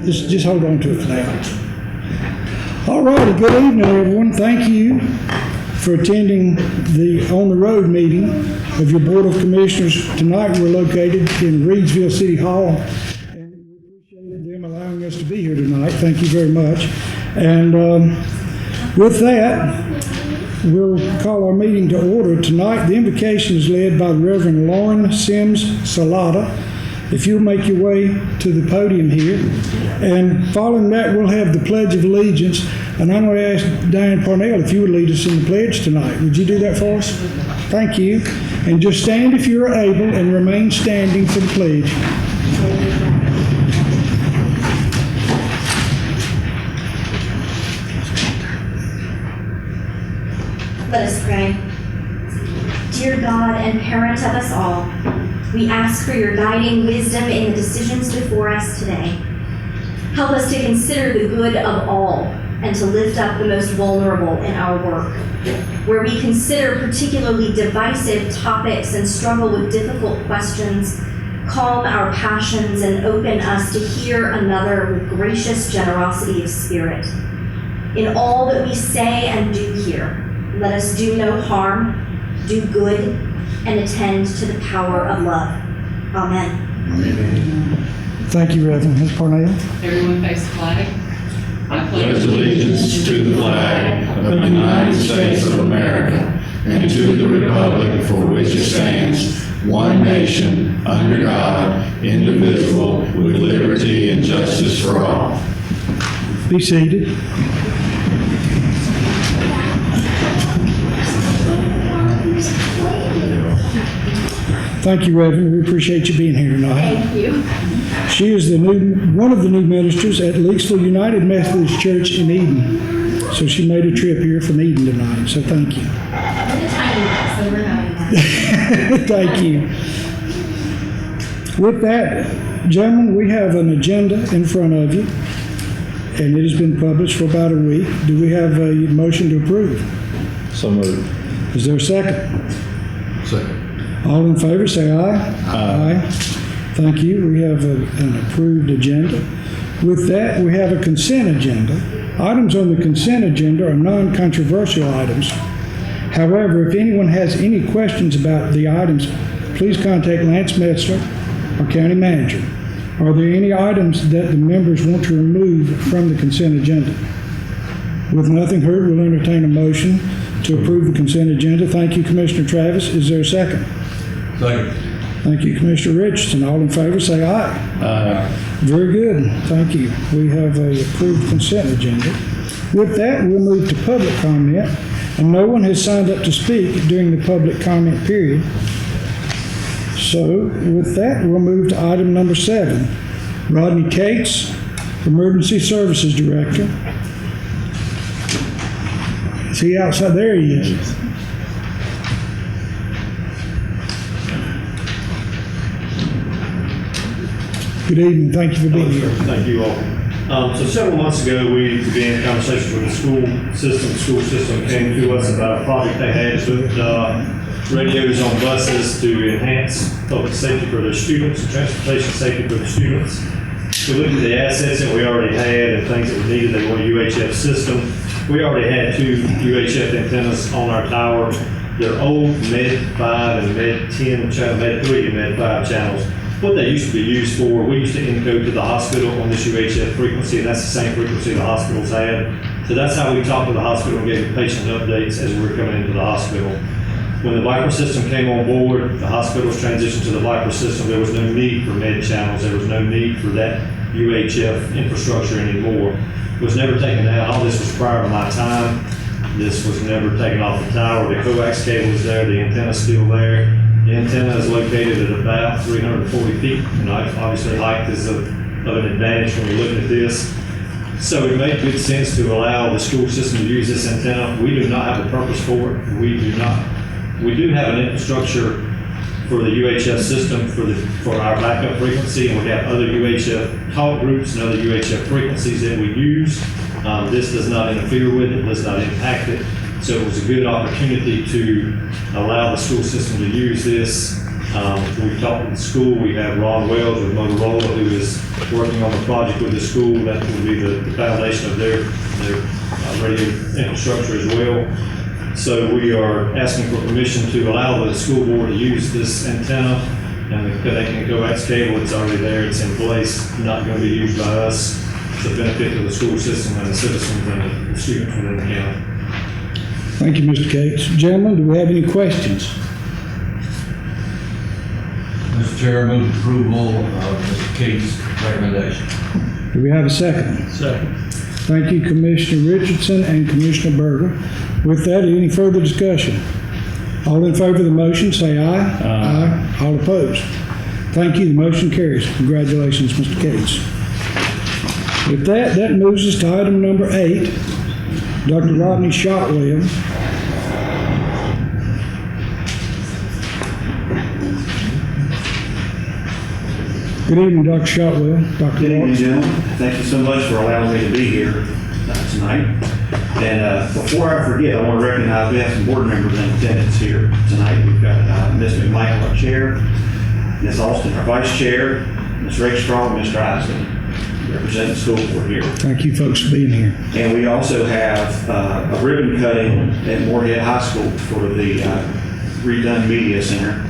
Just hold on to it for now. All righty, good evening, everyone. Thank you for attending the On the Road meeting of your Board of Commissioners. Tonight we're located in Reidsville City Hall, and we appreciate them allowing us to be here tonight. Thank you very much. And with that, we'll call our meeting to order. Tonight, the invocation is led by the Reverend Lauren Sims Salata. If you'll make your way to the podium here. And following that, we'll have the Pledge of Allegiance. And I'm going to ask Diane Parnell if you would lead us in the pledge tonight. Would you do that for us? Thank you. And just stand if you're able and remain standing for the pledge. Let us pray. Dear God and parent of us all, we ask for your guiding wisdom in the decisions before us today. Help us to consider the good of all and to lift up the most vulnerable in our work. Where we consider particularly divisive topics and struggle with difficult questions, calm our passions and open us to hear another with gracious generosity of spirit. In all that we say and do here, let us do no harm, do good, and attend to the power of love. Amen. Amen. Thank you, Reverend. Ms. Parnell. Everyone face the flag. I pledge allegiance to the flag of the United States of America and to the republic for which it stands, one nation, under God, indivisible, with liberty and justice for all. Be seated. Thank you, Reverend. We appreciate you being here tonight. Thank you. She is one of the new ministers at Leakesville United Methodist Church in Eden. So she made a trip here from Eden tonight. So thank you. Thank you. With that, gentlemen, we have an agenda in front of you, and it has been published for about a week. Do we have a motion to approve? So moved. Is there a second? Second. All in favor, say aye. Aye. Thank you. We have an approved agenda. With that, we have a consent agenda. Items on the consent agenda are non-controversial items. However, if anyone has any questions about the items, please contact Lance Metzler, our county manager. Are there any items that the members want to remove from the consent agenda? With nothing heard, we'll entertain a motion to approve the consent agenda. Thank you, Commissioner Travis. Is there a second? Second. Thank you, Commissioner Richardson. All in favor, say aye. Aye. Very good. Thank you. We have a approved consent agenda. With that, we'll move to public comment, and no one has signed up to speak during the public comment period. So with that, we'll move to item number 7. Rodney Cates, Emergency Services Director. Is he outside? There he is. Good evening. Thank you for being here. Thank you all. So several months ago, we began conversations with the school system. The school system came to us about a project they had to put radios on buses to enhance public safety for their students and transportation safety for the students. We looked at the assets that we already had and things that we needed. They want a UHF system. We already had 2 UHF antennas on our tower. They're old Med 5 and Med 10 channel, Med 3 and Med 5 channels. What they used to be used for, we used to encode to the hospital on this UHF frequency, and that's the same frequency the hospitals had. So that's how we talked to the hospital and gave the patient updates as we were coming into the hospital. When the Viper system came on board, the hospitals transitioned to the Viper system. There was no need for med channels. There was no need for that UHF infrastructure anymore. It was never taken out. All this was prior to my time. This was never taken off the tower. The coax cable is there. The antenna's still there. The antenna is located at about 340 feet. And obviously height is of an advantage when you're looking at this. So it made good sense to allow the school system to use this antenna. We do not have a purpose for it. We do have an infrastructure for the UHF system for our backup frequency, and we have other UHF talk groups and other UHF frequencies that we use. This does not interfere with it, does not impact it. So it was a good opportunity to allow the school system to use this We've talked with the school. We have Ron Wells with Motorola, who is working on the project with the school. That will be the foundation of their radio infrastructure as well. So we are asking for permission to allow the school board to use this antenna, and they can go coax cable. It's already there. It's in place. Not going to be used by us. It's a benefit to the school system and the citizens and the students within the county. Thank you, Mr. Cates. Gentlemen, do we have any questions? Mr. Chair, I move approval of Mr. Cates' recommendation. Do we have a second? Second. Thank you, Commissioner Richardson and Commissioner Berger. With that, any further discussion? All in favor of the motion, say aye. Aye. All opposed? Thank you, the motion carries. Congratulations, Mr. Cates. With that, that moves us to item number 8, Dr. Rodney Shotwell. Good evening, Dr. Shotwell. Dr. Good evening, Watts. gentlemen. Thank you so much for allowing me to be here tonight. And before I forget, I want to recognize we have some board members in attendance here tonight. We've got Ms. McMichael, our chair, Ms. Austin, our vice chair, Ms. Rakestraw, and Mr. Isley, representing the school board here. Thank you, folks, for being here. And we also have a ribbon cutting at Moorhead High School for the redone media center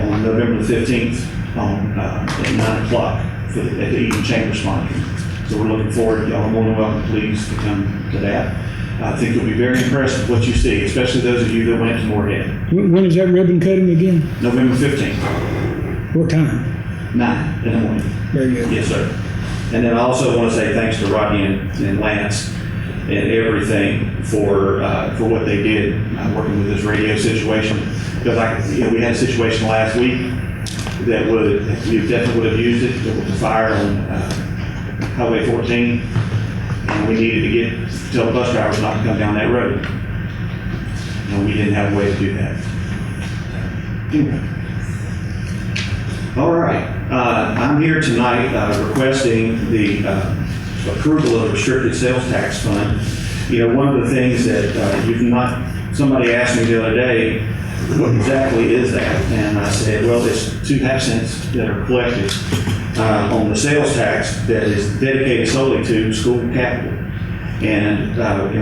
on November the 15th at 9 o'clock at the Eden Chamber sponsoring. So we're looking forward. Y'all are more than welcome, please, to come to that. I think you'll be very impressed with what you see, especially those of you that went to Moorhead. When is that ribbon cutting again? November 15th, What time? 9 in the morning. Very good. Yes, sir. And then I also want to say thanks to Rodney and Lance and everything for what they did working with this radio situation. Because we had a situation last week that you definitely would have used it. There was a fire on Highway 14, and we needed to tell bus drivers not to come down that road. And we didn't have a way to do that. Anyway. All right. I'm here tonight requesting the approval of the restricted sales tax fund. You know, one of the things that somebody asked me the other day, what exactly is that? And I said, well, it's 2 half cents that are collected on the sales tax that is dedicated solely to school capital. And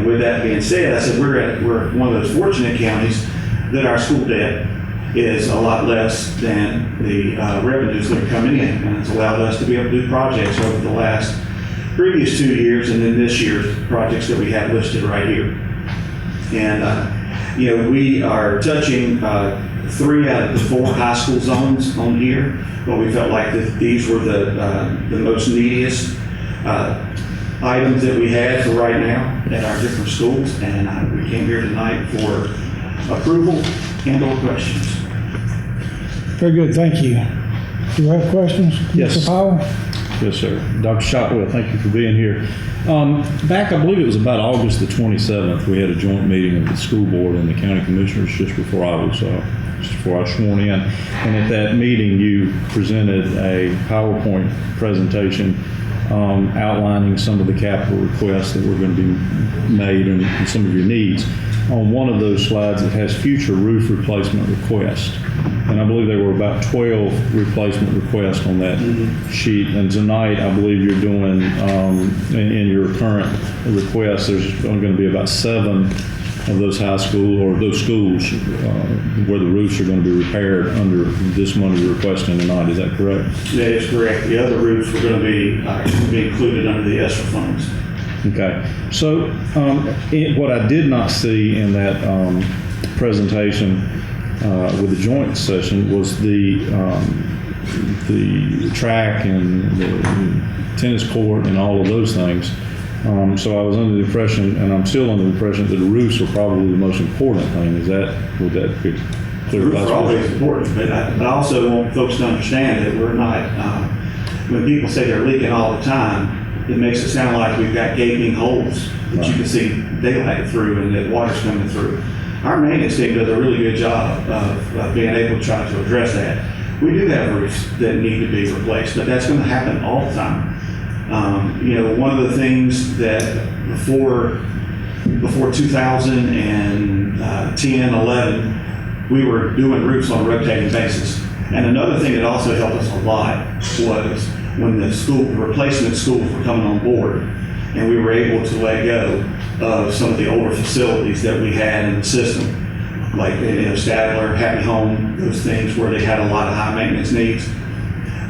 with that being said, I said, we're one of those fortunate counties that our school debt is a lot less than the revenues that are coming in. And it's allowed us to be able to do projects over the previous 2 years and then this year's projects that we have listed right here. And, we are touching 3 out of the 4 high school zones on here, but we felt like that these were the most neediest items that we had for right now at our different schools. And we came here tonight for approval and/or questions. Very good, thank you. Do you have questions? Yes. Mr. Powell? Yes, sir. Dr. Shotwell, thank you for being here. Back, I believe it was about August the 27th, we had a joint meeting of the school board and the county commissioners just before I was sworn in. And at that meeting, you presented a PowerPoint presentation outlining some of the capital requests that were going to be made and some of your needs. On one of those slides, it has future roof replacement requests. And I believe there were about 12 replacement requests on that sheet. And tonight, I believe you're doing, in your current request, there's going to be about 7 of those high school or those schools where the roofs are going to be repaired under this money you're requesting tonight. Is that correct? That is correct. The other roofs were going to be included under the ESSER funds. Okay. So what I did not see in that presentation with the joint session was the track and the tennis court and all of those things. So I was under the impression, and I'm still under the impression, that the roofs are probably the most important thing. Would that be clear? Roofs are always important, but I also want folks to understand that we're not, when people say they're leaking all the time, it makes it sound like we've got gaping holes that you can see daylight through and that water's coming through. Our maintenance team does a really good job of being able to try to address that. We do have roofs that need to be replaced, but that's going to happen all the time. One of the things that before 2010, 11, we were doing roofs on a rotating basis. And another thing that also helped us a lot was when the replacement schools were coming on board, and we were able to let go of some of the older facilities that we had in the system, like Stadler, Happy Home, those things where they had a lot of high maintenance needs.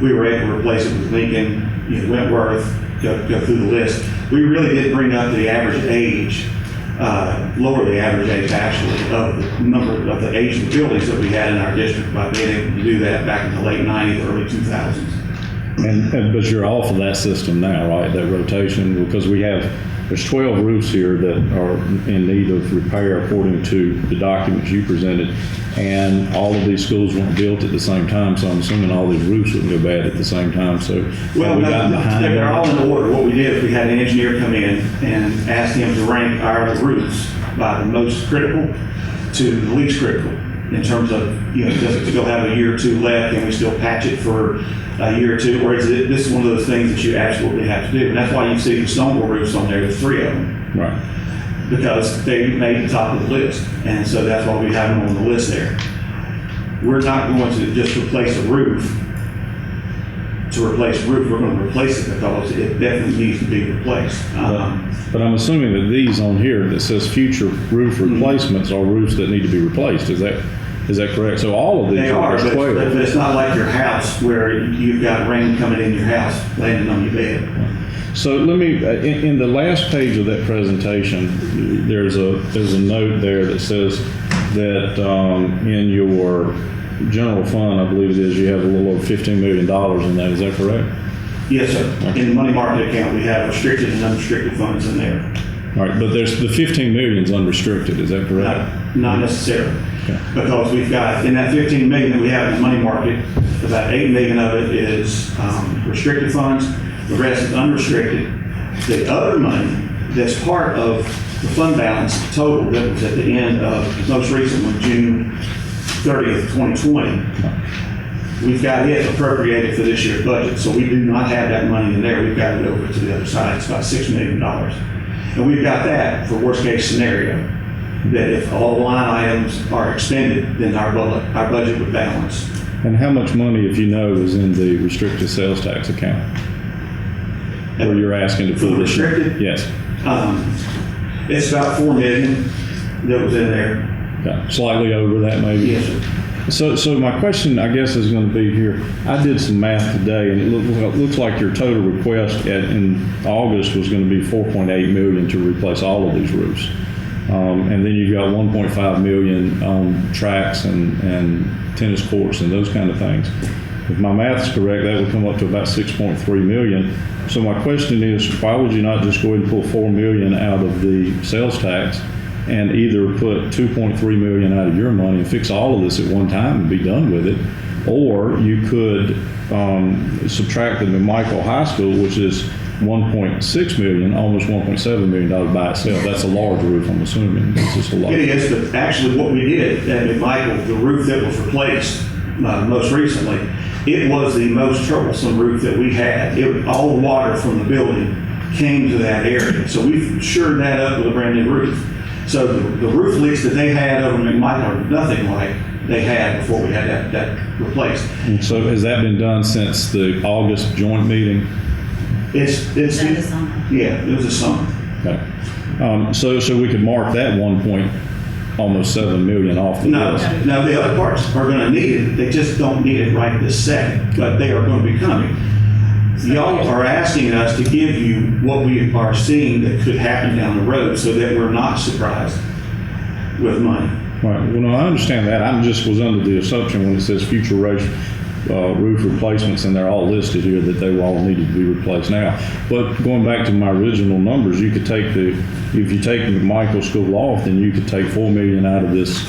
We were able to replace it with Lincoln, Wentworth, go through the list. We really did bring up the average age, lower the average age actually of the number of the age of buildings that we had in our district by being able to do that back in the late 90s, early 2000s. But you're off of that system now, right? That rotation, because there's 12 roofs here that are in need of repair according to the documents you presented. And all of these schools weren't built at the same time, so I'm assuming all these roofs wouldn't go bad at the same time. So Well, have we gotten behind they're that? all in order. What we did is we had an engineer come in and asked him to rank our roofs by the most critical to the least critical in terms of, does it still have a year or two left? Can we still patch it for a year or two? Or is this is one of those things that you absolutely have to do? And that's why you see the Stonewall roofs on there, there's 3 of them. Right. Because they made the top of the list. And so that's why we have them on the list there. We're not going to just replace a roof to replace a roof. We're going to replace it because it definitely needs to be replaced. But I'm assuming that these on here that says future roof replacements are roofs that need to be replaced. Is that correct? So all of these They are, there's 12. but it's not like your house where you've got rain coming in your house, landing on your bed. So let me, in the last page of that presentation, there's a note there that says that in your general fund, I believe it is, you have a little over $15 million in that. Is that correct? Yes, sir. In the money market account, we have restricted and unrestricted funds in there. All right, but there's the 15 million is unrestricted. Is that correct? Not necessarily. Okay. Because we've got, in that 15 million that we have in the money market, about 8 million of it is restricted funds, the rest is unrestricted. The other money that's part of the fund balance total that was at the end of the most recent one, June 30th, 2020, we've got it appropriated for this year's budget. So we do not have that money in there. We've got it over to the other side. It's about $6 million. And we've got that for worst case scenario, that if all line items are expended, then our budget would balance. And how much money, if you know, is in the restricted sales tax account? Where you're asking to For the put this in? restricted? Yes. It's about 4 million that was in there. Okay. Slightly over that, maybe? Yes, sir. So my question, I guess, is going to be here. I did some math today, and it looks like your total request in August was going to be 4.8 million to replace all of these roofs. And then you've got 1.5 million on tracks and tennis courts and those kind of things. If my math's correct, that would come up to about 6.3 million. So my question is, why would you not just go ahead and pull 4 million out of the sales tax and either put 2.3 million out of your money and fix all of this at one time and be done with it, or you could subtract the McMichael High School, which is 1.6 million, almost 1.7 million dollars by itself. That's a large roof, I'm assuming. It's just a large. It is, but actually what we did at McMichael, the roof that was replaced most recently, it was the most troublesome roof that we had. All the water from the building came to that area. So we've shored that up with a brand new roof. So the roof leaks that they had over McMichael are nothing like they had before we had that replaced. And so has that been done since the August joint meeting? It's That is on. yeah, it was a summer. Okay. So we could mark that almost 7 million off the No, list. now the other parts are going to need it. They just don't need it right this second, but they are going to be coming. Y'all are asking us to give you what we are seeing that could happen down the road so that we're not surprised with money. Right. Well, no, I understand that. I just was under the assumption when it says future roof replacements, and they're all listed here, that they all needed to be replaced now. But going back to my original numbers, you could take if you take the McMichael School off, then you could take $4 million out of this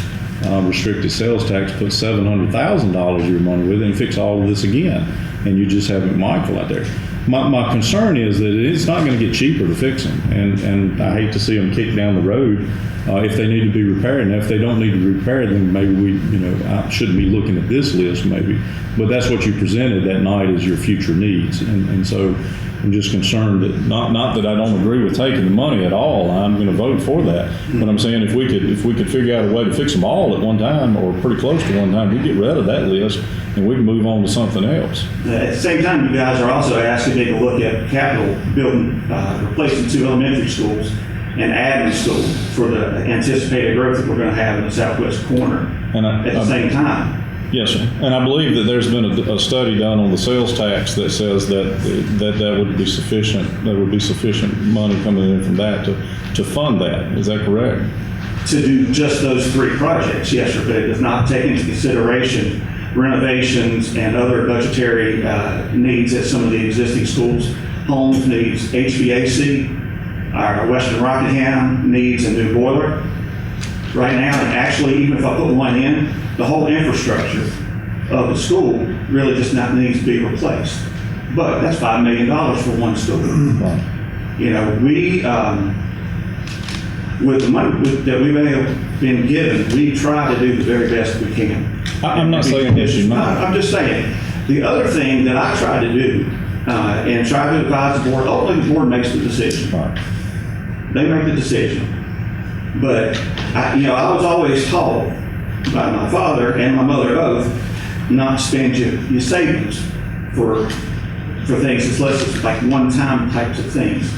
restricted sales tax, put $700,000 of your money with it, and fix all of this again. And you just have McMichael out there. My concern is that it's not going to get cheaper to fix them, and I hate to see them kick down the road if they need to be repaired. And if they don't need to be repaired, then maybe I shouldn't be looking at this list maybe. But that's what you presented that night as your future needs. And so I'm just concerned that, not that I don't agree with taking the money at all, I'm going to vote for that. But I'm saying if we could figure out a way to fix them all at one time, or pretty close to one time, we get rid of that list and we can move on to something else. At the same time, you guys are also asking me to look at capital building, replacing 2 elementary schools and adding a school for the anticipated growth that we're going to have in the southwest corner And at the same time. Yes, sir. And I believe that there's been a study done on the sales tax that says that would be sufficient. There would be sufficient money coming in from that to fund that. Is that correct? To do just those 3 projects, yes, sir, but it does not take into consideration renovations and other budgetary needs at some of the existing schools. Holmes needs HVAC. Our Western Rockingham needs a new boiler right now, and actually, even if I put one in, the whole infrastructure of the school really just not needs to be replaced. But that's $5 million for one school. Right. You know, we, with the money that we may have been given, we try to do the very best we can. I'm not saying that you might. I'm just saying, the other thing that I try to do, and try to advise the board, ultimately the board makes the decision. Right. They make the decision. But, I was always taught by my father and my mother both not to spend your savings for things unless it's like one-time types of things.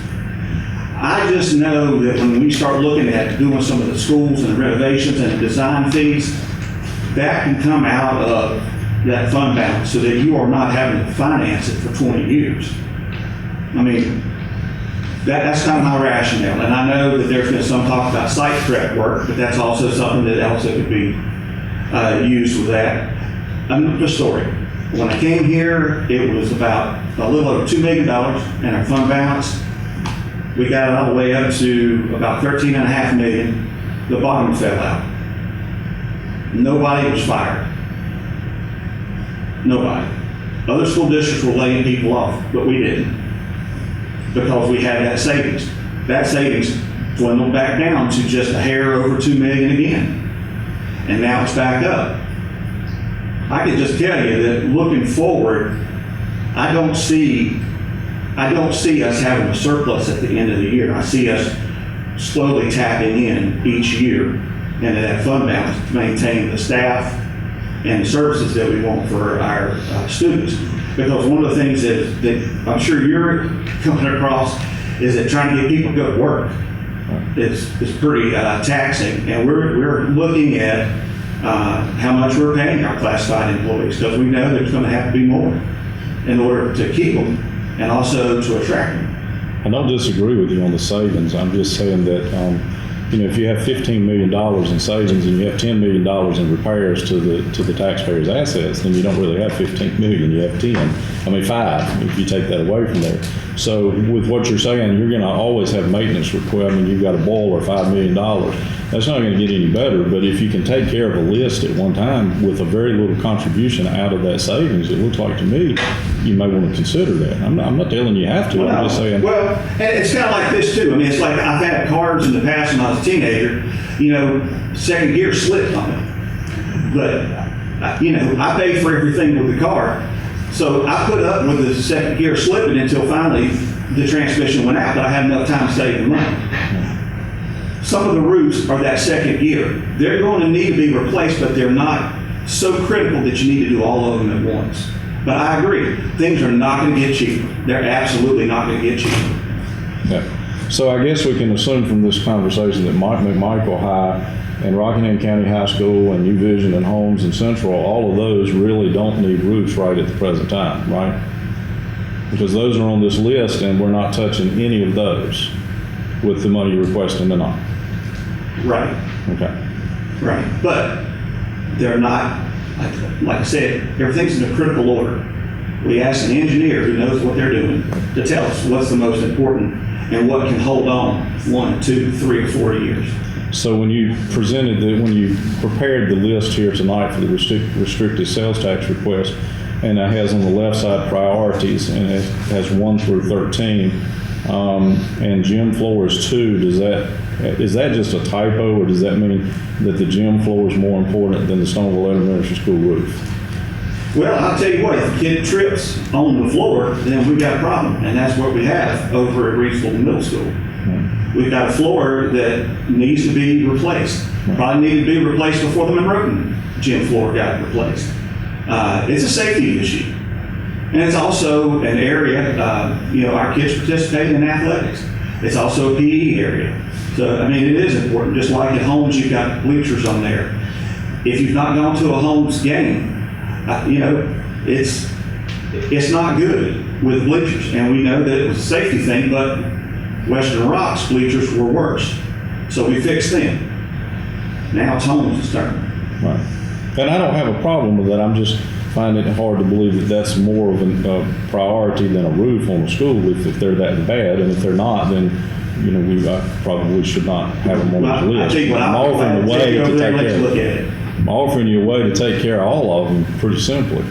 I just know that when we start looking at doing some of the schools and the renovations and the design fees, that can come out of that fund balance so that you are not having to finance it for 20 years. I mean, that's kind of my rationale. And I know that there's been some talk about site prep work, but that's also something that also could be used with that. The story. When I came here, it was about a little over $2 million in our fund balance. We got it all the way up to about $13.5 million. The bottom fell out. Nobody was fired. Nobody. Other school districts were laying people off, but we didn't, because we had that savings. That savings dwindled back down to just a hair over $2 million again. And now it's back up. I can just tell you that looking forward, I don't see us having a surplus at the end of the year. I see us slowly tapping in each year into that fund balance to maintain the staff and the services that we want for our students. Because one of the things that I'm sure you're coming across is that trying to get people to go to work is pretty taxing. And we're looking at how much we're paying our classified employees, because we know there's going to have to be more in order to keep them and also to attract them. I don't disagree with you on the savings. I'm just saying that, if you have $15 million in savings and you have $10 million in repairs to the taxpayers' assets, then you don't really have 15 million. You have 5 if you take that away from there. So with what you're saying, you're going to always have maintenance requirement. You've got a boiler, $5 million. That's not going to get any better. But if you can take care of a list at one time with a very little contribution out of that savings, it looks like to me you may want to consider that. I'm not telling you have to. I'm just saying. Well, and it's kind of like this too. I mean, it's like I've had cars in the past when I was a teenager. Second gear slipped on me, but I paid for everything with the car, so I put up with the second gear slipping until finally the transmission went out. But I had enough time to save the money. Some of the roofs are that second gear. They're going to need to be replaced, but they're not so critical that you need to do all of them at once. But I agree, things are not going to get cheaper. They're absolutely not going to get cheaper. Yeah. So I guess we can assume from this conversation that McMichael High and Rockingham County High School and UVision and Holmes and Central, all of those really don't need roofs right at the present time, right? Because those are on this list and we're not touching any of those with the money you're requesting tonight. Right. Okay. Right. But they're not, like I said, everything's in a critical order. We ask an engineer who knows what they're doing to tell us what's the most important and what can hold on 1, 2, 3, or 4 years. So when you prepared the list here tonight for the restricted sales tax request, and it has on the left side priorities, and it has 1 through 13, and gym floor is 2, is that just a typo, or does that mean that the gym floor is more important than the Stoneville Elementary School roof? Well, I'll tell you what, if the kid trips on the floor, then we got a problem, and that's what we have over at Reedsville Middle School. We've got a floor that needs to be replaced. Probably needed to be replaced before the Monroe gym floor got replaced. It's a safety issue. And it's also an area, our kids participate in athletics. It's also a PE area. So, I mean, it is important. Just like at Holmes, you've got bleachers on there. If you've not gone to a Holmes game, it's not good with bleachers. And we know that it was a safety thing, but Western Rock's bleachers were worse. So we fixed them. Now it's Holmes' turn. Right. And I don't have a problem with that. I'm just finding it hard to believe that that's more of a priority than a roof on a school if they're that bad. And if they're not, then, we probably should not have them on Well, the I list. tell you what, I'm I'll offering a way take you over to there take and let's care look of at it. it. I'm offering you a way to take care of all of them pretty simply.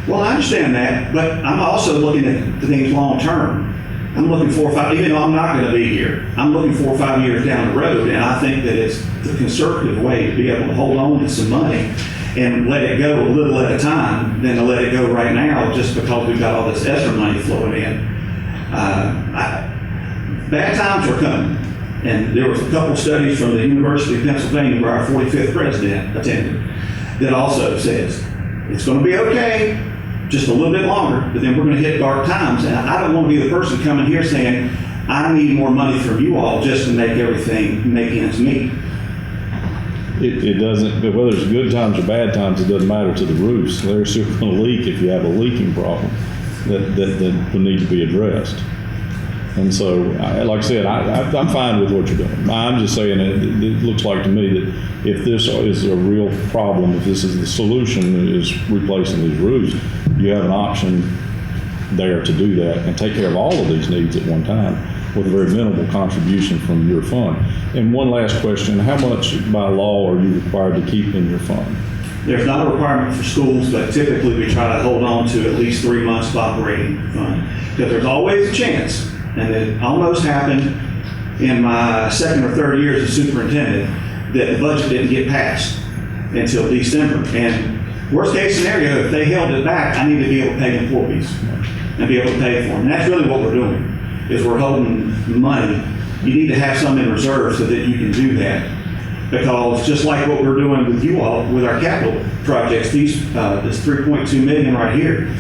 Well, I understand that, but I'm also looking at the things long term. I'm looking 4 or 5, even though I'm not going to be here, I'm looking 4 or 5 years down the road, and I think that it's the conservative way to be able to hold on to some money and let it go a little at a time than to let it go right now just because we've got all this ESSER money flowing in. Bad times are coming, and there was a couple studies from the University of Pennsylvania where our 45th president attended that also says it's going to be okay, just a little bit longer, but then we're going to hit dark times. And I don't want to be the person coming here saying, I need more money from you all just to make everything make ends meet. It doesn't, whether it's good times or bad times, it doesn't matter to the roofs. They're still going to leak if you have a leaking problem that will need to be addressed. And so, like I said, I'm fine with what you're doing. I'm just saying it looks like to me that if this is a real problem, if this is the solution, is replacing these roofs, you have an option there to do that and take care of all of these needs at one time with a very minimal contribution from your fund. And one last question, how much by law are you required to keep in your fund? There's not a requirement for schools, but typically we try to hold on to at least 3 months of operating fund. Because there's always a chance, and it almost happened in my second or third year as a superintendent, that the budget didn't get passed until December. And worst case scenario, if they held it back, I need to be able to pay employees and be able to pay for them. And that's really what we're doing, is we're holding money. You need to have some in reserve so that you can do that. Because just like what we're doing with you all, with our capital projects, this $3.2 million right here,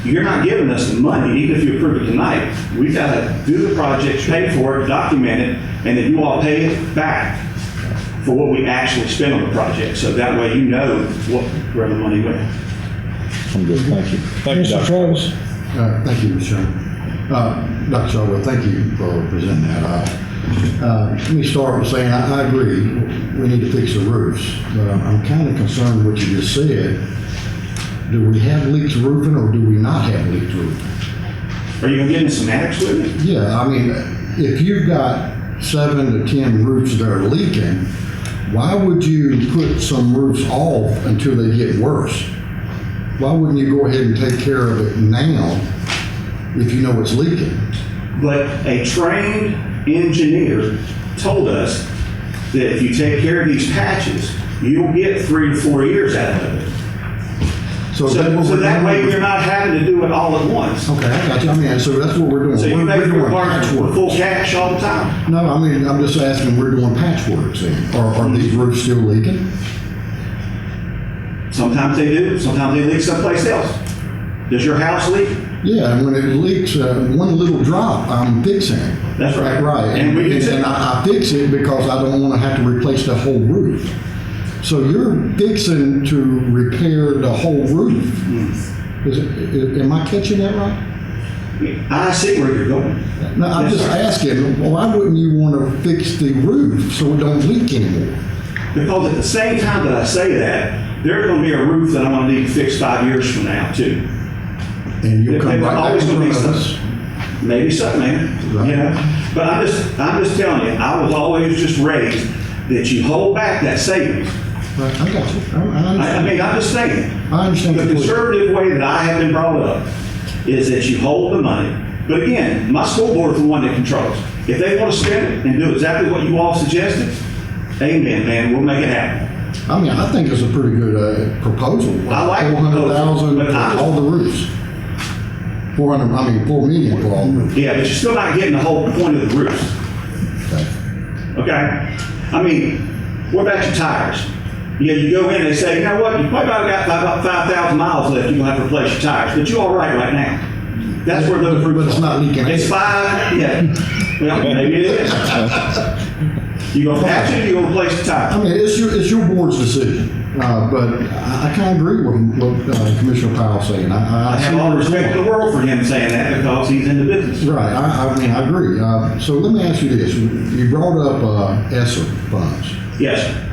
you're not giving us the money, even if you approve it tonight. We've got to do the project, pay for it, document it, and then you all pay it back for what we actually spend on the project. So that way you know where the money went. I'm good, thank you. Thank you, Mr. Dr. Travis? Thank you, Mr. Chairman. Dr. Shotwell, thank you for presenting that. Let me start with saying I agree, we need to fix the roofs, but I'm kind of concerned what you just said. Do we have leaked roofing or do we not have leaked roofing? Are you going to get into semantics with me? Yeah, I mean, if you've got 7 to 10 roofs that are leaking, why would you put some roofs off until they get worse? Why wouldn't you go ahead and take care of it now if you know it's leaking? But a trained engineer told us that if you take care of these patches, you'll get 3 to 4 years out of it. So that way you're not having to do it all at once. Okay, I got you. I mean, so that's what we're doing. So you We're make the doing requirement for patchwork. full cash all the time. No, I mean, I'm just asking, we're doing patchwork then. Are these roofs still leaking? Sometimes they do, sometimes they leak someplace else. Does your house leak? Yeah, and when it leaks, one little drop, I'm fixing it. That's right. Right. And we do too. And I fix it because I don't want to have to replace the whole roof. So you're fixing to repair the whole roof. Am I catching that right? I see where you're going. No, I'm Yes, just sir. asking, well, why wouldn't you want to fix the roof so it don't leak anymore? Because at the same time that I say that, there's going to be a roof that I'm going to need to fix 5 years from now too. And you'll come There's right back always in gonna be front of some- us. Maybe so, man. Right. You know, but I'm just telling you, I was always just raised that you hold back that savings. Right, I got you. I I understand. mean, I'm just saying. I understand The completely. conservative way that I have been brought up is that you hold the money. But again, my school board is the one that controls. If they want to spend it and do exactly what you all suggested, amen, man, we'll make it happen. I mean, I think it's a pretty good proposal. I like the proposal, 400,000 but for I- all the roofs. 4 million for all the roofs. Yeah, but you're still not getting the whole point of the roofs. Okay. Okay? I mean, what about your tires? Yeah, you go in and they say, you know what, you probably got about 5,000 miles left, you're gonna have to replace your tires, but you're all right now. That's where those roofs But it's not leaking. It's 5, yeah. Well, maybe it is. You're gonna have to, you're gonna replace the I tire. mean, it's your board's decision, but I kind of agree with what Commissioner Powell's saying. I have all the respect in the world for him saying that because he's in the business. Right, I mean, I agree. So let me ask you this. You brought up ESSER funds. Yes, sir.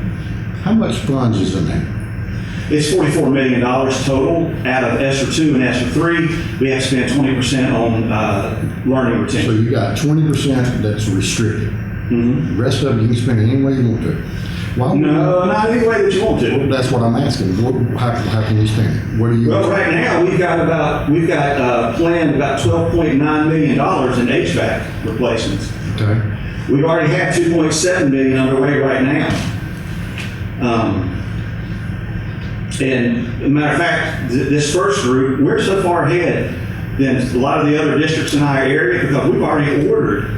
How much funds is in there? It's $44 million total out of ESSER 2 and ESSER 3. We have spent 20% on learning So retention. you got 20% that's restricted. Mhm. The rest of it, you can spend it any way you want to. Why would No, not any way that you want to. That's what I'm asking. How can you spend it? What do you? Well, right now, we've got planned about $12.9 million in HVAC replacements. Okay. We've already had 2.7 million underway right now. And as a matter of fact, this first group, we're so far ahead than a lot of the other districts in our area because we've already ordered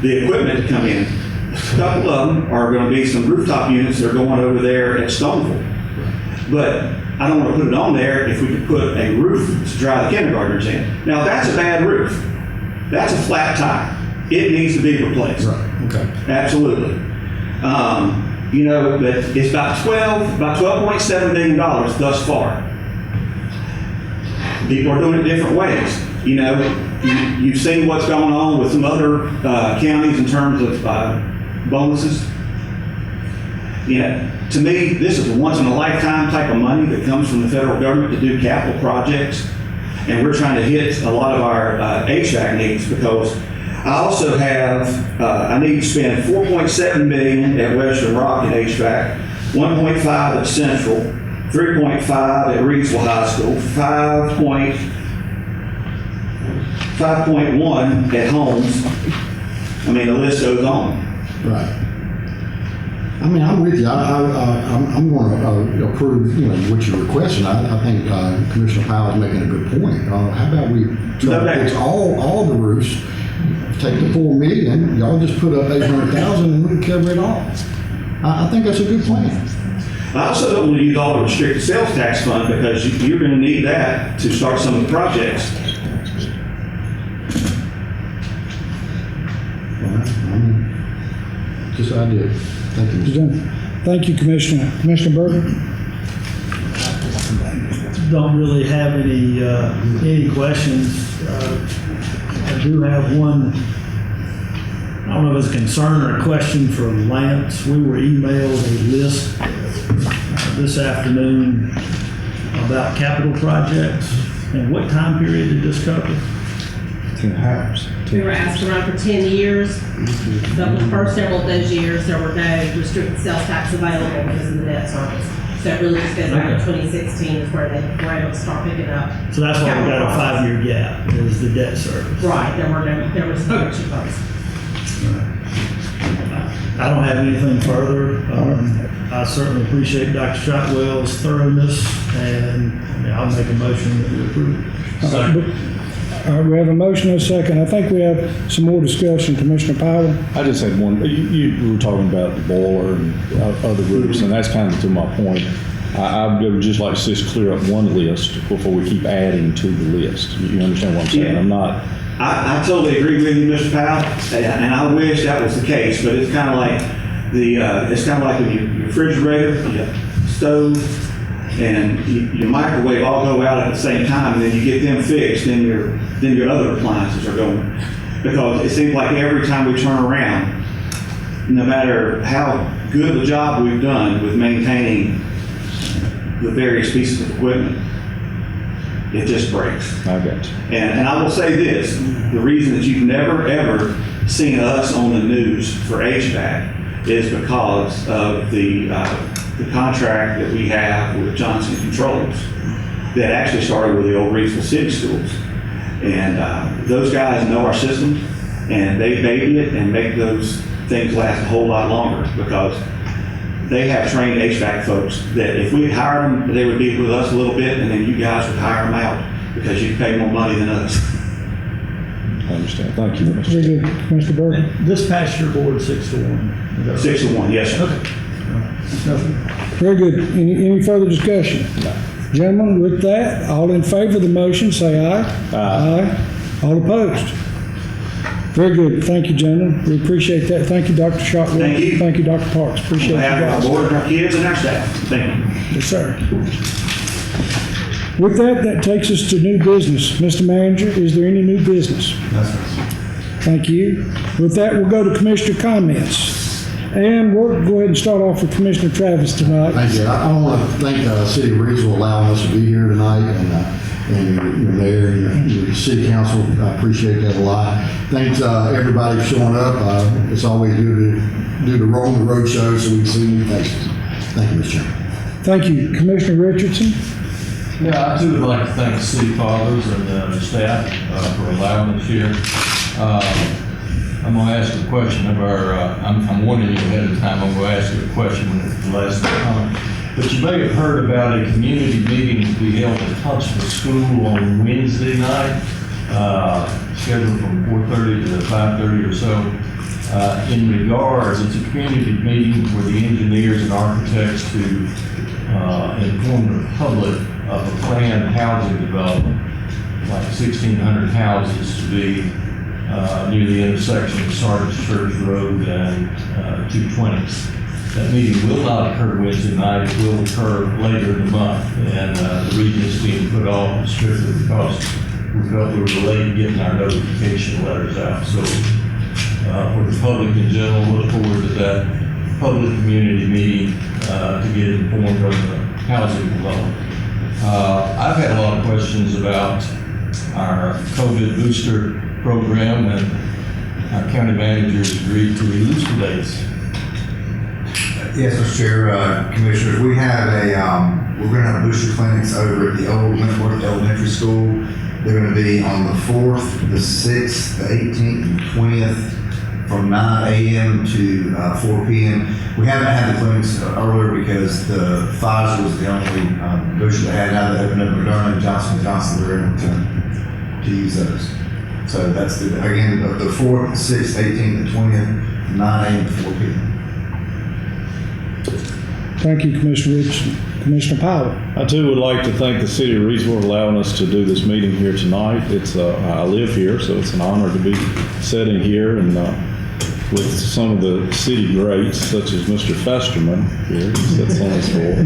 the equipment to come in. A couple of them are going to be some rooftop units that are going over there at Stoneville. But I don't want to put it on there if we could put a roof to dry the kindergartners in. Now, that's a bad roof. That's a flat tire. It needs to be replaced. Right. Okay. Absolutely. You know, but it's about $12.7 million thus far. People are doing it different ways. You know, you've seen what's going on with some other counties in terms of bonuses. You know, to me, this is a once in a lifetime type of money that comes from the federal government to do capital projects. And we're trying to hit a lot of our HVAC needs because I also have, I need to spend $4.7 million at Western Rock in HVAC, 1.5 at Central, 3.5 at Reidsville High School, 5.1 at Holmes. I mean, the list goes on. Right. I mean, I'm with you. I'm going to approve, you know, what you're requesting. I think Commissioner Powell's making a good point. How about we try to fix all the roofs, take the 4 million, y'all just put up 800,000 and we can cover it all. I think that's a good plan. I also don't want to use all the restricted sales tax fund because you're going to need that to start some of the projects. Just an idea. Thank you, Mr. Done. Thank you, Commissioner. Commissioner Berger? Don't really have any questions. I do have one, I don't know if it's a concern or a question for Lance. We were emailed a list this afternoon about capital projects. And what time period did this cover? We were asked to run for 10 years, but the first several of those years, there were no restricted sales tax available because of the debt service. So it really just goes back to 2016 is where they were able to start picking up. So that's why we got a capital 5-year gap, is the debt service. Right, there was no restricted funds. I don't have anything further. I certainly appreciate Dr. Shotwell's thoroughness, and I'll make a motion that we approve. All right, we have a motion and a second. I think we have some more discussion. Commissioner Powell? I just had one, you were talking about the boiler and other roofs, and that's kind of to my point. I would just like to see us clear up one list before we keep adding to the list. You understand what I'm saying? Yeah. I'm not, I totally agree with you, Mr. Powell, and I wish that was the case, but it's kind of like when your refrigerator, your stove, and your microwave all go out at the same time, and then you get them fixed, then your other appliances are going. Because it seems like every time we turn around, no matter how good of a job we've done with maintaining the various pieces of equipment, it just breaks. I got you. And I will say this, the reason that you've never, ever seen us on the news for HVAC is because of the contract that we have with Johnson Controls that actually started with the old Reidsville City Schools. And those guys know our system, and they baby it and make those things last a whole lot longer because they have trained HVAC folks that if we hire them, they would be with us a little bit, and then you guys would hire them out because you pay more money than us. I understand. Thank you, Mr. Very good, Mr. Berger. This passed your board 6-1. Is that right? 6-1, yes, sir. Nothing. Very good. Any further discussion? Gentlemen, with that, all in favor of the motion, say aye. Aye. All opposed? Very good. Thank you, gentlemen. We appreciate that. Thank you, Dr. Shotwell. Thank you. Thank you, Dr. Parks. Appreciate On you behalf of guys. our board, our kids, and our staff, thank you. Yes, sir. With that, that takes us to new business. Mr. Manager, is there any new business? Thank you. With that, we'll go to Commissioner comments. And we'll go ahead and start off with Commissioner Travis tonight. Thank you. I want to thank the City of Reidsville allowing us to be here tonight, and your mayor and your city council. I appreciate that a lot. Thanks everybody for showing up. It's always good to do the Rolling the Road show so we can see new faces. Thank you, Mr. Chairman. Thank you. Commissioner Richardson? Yeah, I too would like to thank the city fathers and the staff for allowing us here. I'm going to ask a question of our, I'm warning you ahead of time, I'm going to ask you a question when it's the last comment. But you may have heard about a community meeting to be held at Huntsville School on Wednesday night, scheduled from 4:30 to 5:30 or so. In regards, it's a community meeting for the engineers and architects to inform the public of a planned housing development, like 1,600 houses to be near the intersection of Sardis Church Road and 220. That meeting will not occur Wednesday night. It will occur later in the month, and the reason it's being put off is strictly because we felt we were late getting our notification letters out. So for the public in general, look forward to that public community meeting to get informed on the housing development. I've had a lot of questions about our COVID booster program, and our county managers agreed to release the dates. Yes, Mr. Chair, Commissioners, we have we're going to have booster clinics over at the old Wentworth Elementary School. They're going to be on the 4th, the 6th, the 18th, and 20th from 9 a.m. to 4 p.m. We haven't had the clinics earlier because the Pfizer was the only booster that had. Now they opened up Moderna and Johnson & Johnson, we're able to use those. So that's again the 4th, 6th, 18th, and 20th, 9 a.m. to 4 p.m. Thank you, Commissioner Richardson. Commissioner Powell? I too would like to thank the city of Reidsville for allowing us to do this meeting here tonight. I live here, so it's an honor to be sitting here and with some of the city greats, such as Mr. Festerman here, who sits on this floor.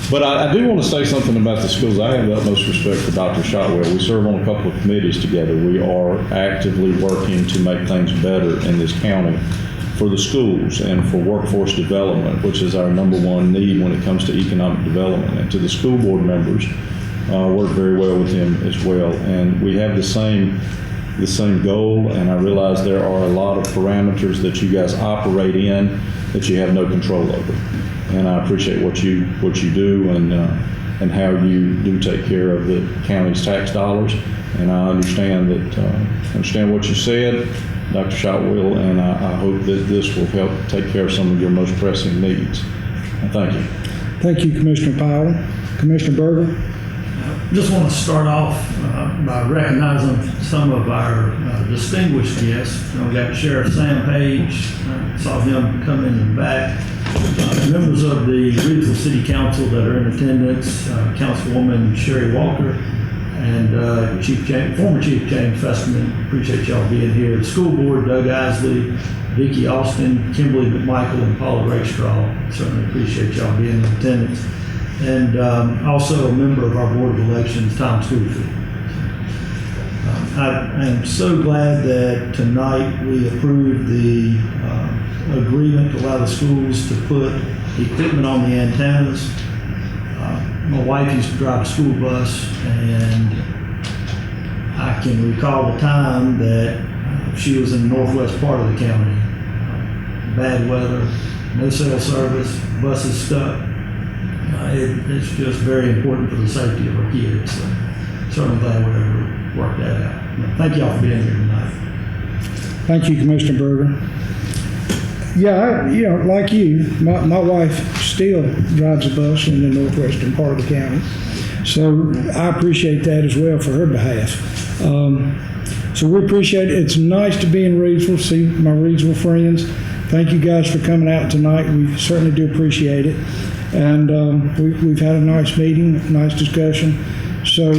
But I do want to say something about the schools. I have the utmost respect for Dr. Shotwell. We serve on a couple of committees together. We are actively working to make things better in this county for the schools and for workforce development, which is our number one need when it comes to economic development. And to the school board members, work very well with them as well. And we have the same goal, and I realize there are a lot of parameters that you guys operate in that you have no control over. And I appreciate what you do and how you do take care of the county's tax dollars. And I understand what you said, Dr. Shotwell, and I hope that this will help take care of some of your most pressing needs. Thank you. Thank you, Commissioner Powell. Commissioner Berger? Just want to start off by recognizing some of our distinguished guests. We got Sheriff Sam Page, saw him come in the back. Members of the Reidsville City Council that are in attendance, Councilwoman Sherry Walker, and former Chief James Festerman. Appreciate y'all being here. The school board, Doug Isley, Vicki Austin, Kimberly McMichael, and Paula Rakestraw. Certainly appreciate y'all being in attendance. And also a member of our Board of Elections, Tom Schoolfield. I am so glad that tonight we approved the agreement to allow the schools to put equipment on the antennas. My wife used to drive a school bus, and I can recall the time that she was in the northwest part of the county. Bad weather, no cell service, buses stuck. It's just very important for the safety of our kids. So certainly glad we were able to work that out. Thank you all for being here tonight. Thank you, Commissioner Berger. Like you, my wife still drives a bus in the northwestern part of the county. So I appreciate that as well for her behalf. So we appreciate it. It's nice to be in Reidsville, see my Reidsville friends. Thank you guys for coming out tonight. We certainly do appreciate it. And we've had a nice meeting, nice discussion. So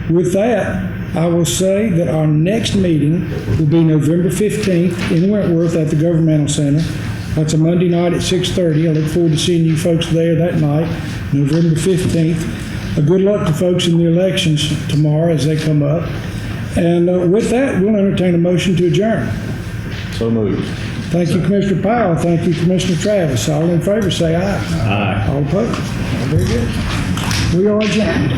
with that, I will say that our next meeting will be November 15th in Wentworth at the Governmental Center. That's a Monday night at 6:30. I look forward to seeing you folks there that night, November 15th. Good luck to folks in the elections tomorrow as they come up. And with that, we'll entertain a motion to adjourn. So moved. Thank you, Commissioner Powell. Thank you, Commissioner Travis. All in favor, say aye. Aye. All opposed? Very good. We are adjourned.